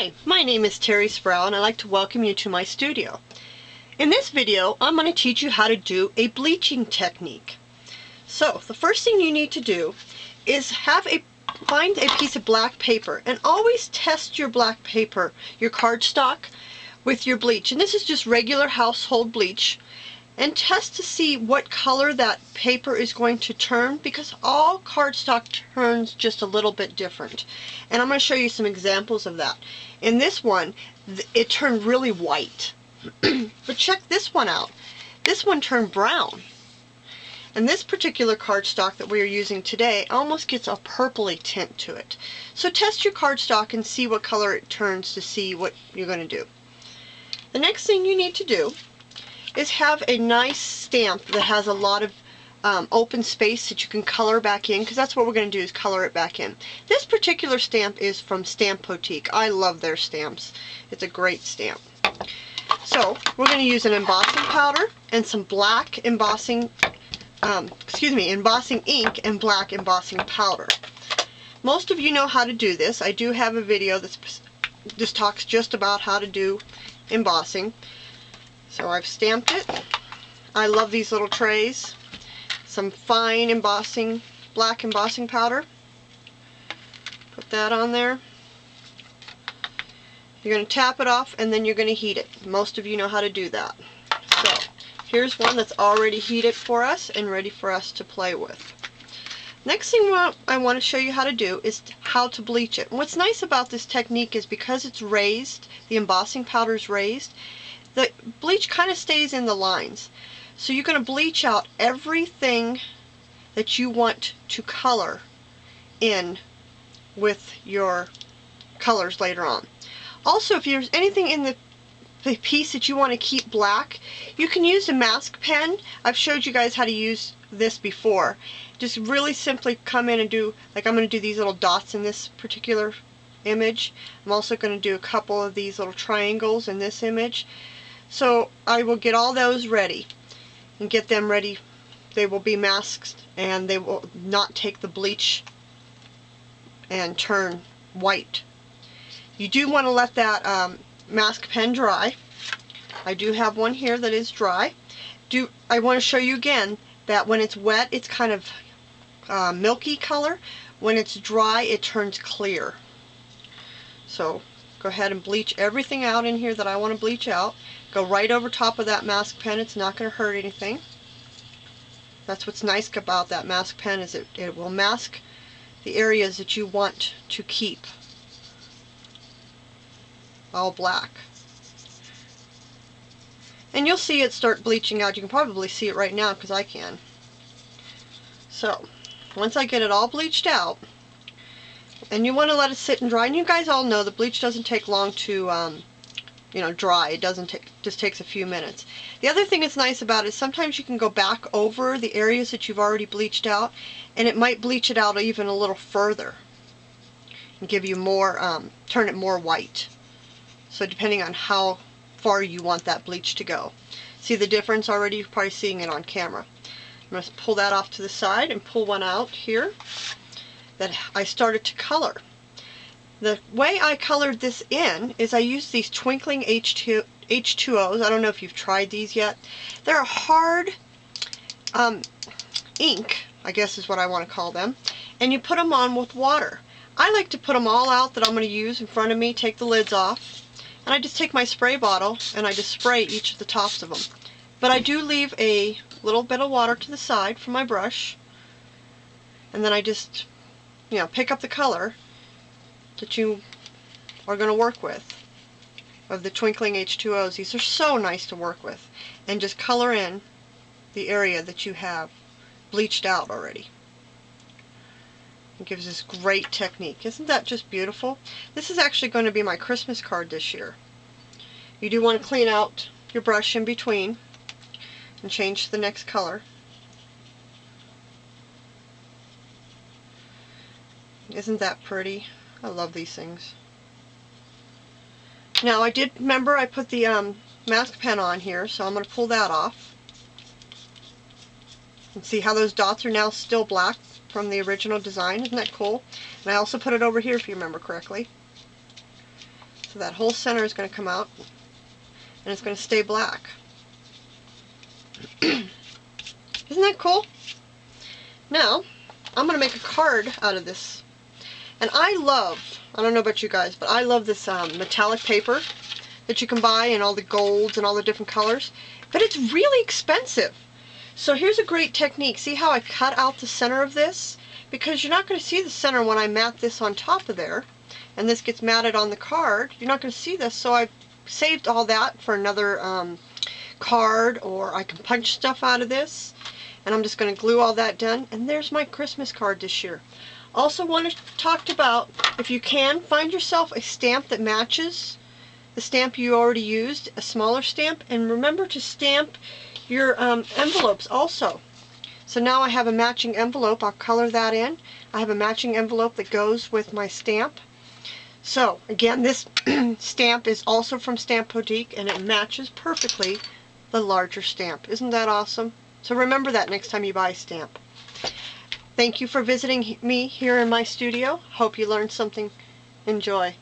Hi, my name is Terri Sproul and I'd like to welcome you to my studio. In this video, I'm going to teach you how to do a bleaching technique. So, the first thing you need to do is find a piece of black paper and always test your black paper, your cardstock, with your bleach. And this is just regular household bleach. And test to see what color that paper is going to turn, because all cardstock turns just a little bit different. And I'm going to show you some examples of that. In this one, it turned really white. But check this one out. This one turned brown. And this particular cardstock that we are using today almost gets a purpley tint to it. So test your cardstock and see what color it turns to see what you're going to do. The next thing you need to do is have a nice stamp that has a lot of open space that you can color back in, because that's what we're going to do, is color it back in. This particular stamp is from Stamp Boutique. I love their stamps. It's a great stamp. So we're going to use an embossing powder and some black embossing, embossing ink and black embossing powder. Most of you know how to do this. I do have a video that talks just about how to do embossing. So I've stamped it. I love these little trays. Some fine embossing, black embossing powder. Put that on there. You're going to tap it off and then you're going to heat it. Most of you know how to do that. So here's one that's already heated for us and ready for us to play with. Next thing I want to show you how to do is how to bleach it. And what's nice about this technique is because it's raised, the embossing powder is raised, the bleach kind of stays in the lines. So you're going to bleach out everything that you want to color in with your colors later on. Also, if there's anything in the piece that you want to keep black, you can use a mask pen. I've showed you guys how to use this before. Just really simply come in and do, like I'm going to do these little dots in this particular image. I'm also going to do a couple of these little triangles in this image. So I will get all those ready and get them ready. They will be masked and they will not take the bleach and turn white. You do want to let that mask pen dry. I do have one here that is dry. I want to show you again that when it's wet it's kind of milky color. When it's dry it turns clear. So go ahead and bleach everything out in here that I want to bleach out. Go right over top of that mask pen. It's not going to hurt anything. That's what's nice about that mask pen, is it will mask the areas that you want to keep all black. And you'll see it start bleaching out. You can probably see it right now because I can. So once I get it all bleached out, and you want to let it sit and dry, and you guys all know the bleach doesn't take long to dry. It just takes a few minutes. The other thing that's nice about it is sometimes you can go back over the areas that you've already bleached out, and it might bleach it out even a little further and give you more, turn it more white. So depending on how far you want that bleach to go. See the difference already? You're probably seeing it on camera. I'm going to pull that off to the side and pull one out here that I started to color. The way I colored this in is I used these twinkling H2Os. I don't know if you've tried these yet. They're a hard ink, I guess is what I want to call them, and you put them on with water. I like to put them all out that I'm going to use in front of me, take the lids off, and I just take my spray bottle and I just spray each of the tops of them. But I do leave a little bit of water to the side for my brush, and then I just pick up the color that you are going to work with of the twinkling H2Os. These are so nice to work with, and just color in the area that you have bleached out already. It gives this great technique. Isn't that just beautiful? This is actually going to be my Christmas card this year. You do want to clean out your brush in between and change to the next color. Isn't that pretty? I love these things. Now I did remember I put the mask pen on here, so I'm going to pull that off. And see how those dots are now still black from the original design? Isn't that cool? And I also put it over here if you remember correctly. So that whole center is going to come out, and it's going to stay black. Isn't that cool? Now, I'm going to make a card out of this. And I don't know about you guys, but I love this metallic paper that you can buy in all the golds and all the different colors. But it's really expensive. So here's a great technique. See how I cut out the center of this? Because you're not going to see the center when I mat this on top of there. And this gets matted on the card. You're not going to see this, so I've saved all that for another card, or I can punch stuff out of this. And I'm just going to glue all that down. And there's my Christmas card this year. Also want to talk about, if you can, find yourself a stamp that matches the stamp you already used, a smaller stamp. And remember to stamp your envelopes also. So now I have a matching envelope. I'll color that in. I have a matching envelope that goes with my stamp. So again, this stamp is also from Stamp Boutique, and it matches perfectly the larger stamp. Isn't that awesome? So remember that next time you buy a stamp. Thank you for visiting me here in my studio. Hope you learned something. Enjoy.